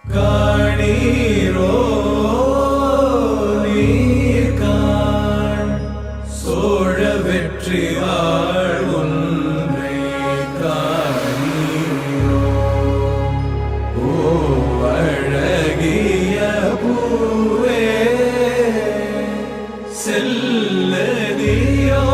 காணீரோ நீர்காண் சோழ வெற்றி வாழ் ஒன்றை காணீரோ ஓ அழகிய பூவே செல்லதியோ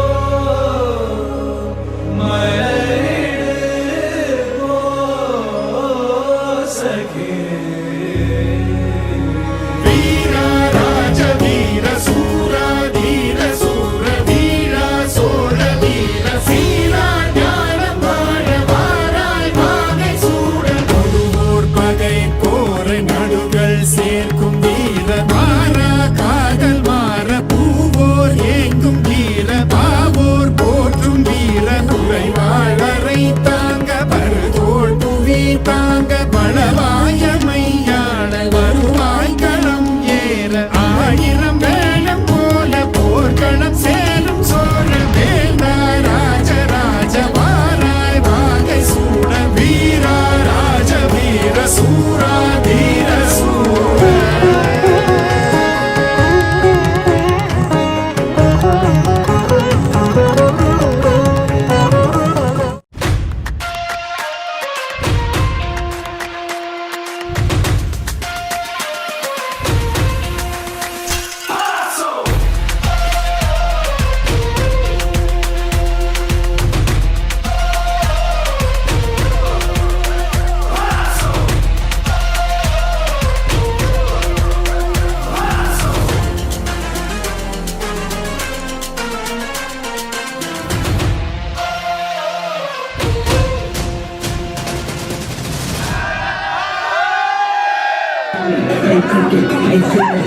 சேர்க்கும் வீர மாறா காதல் மாற பூவோர் ஏங்கும் வீர பாவோர் போற்றும் வீர குறைவாளரை தாங்க பருதோள் புவி தாங்க பலவாயமையாள வருவாய் களம் ஏற ஆயிரம் வேளம் போல போர்க்களம் சேரும் சோழ வேண்டா ராஜராஜ வாராய் வாகை சூட வீரா ராஜ வீர சூரா தீர I think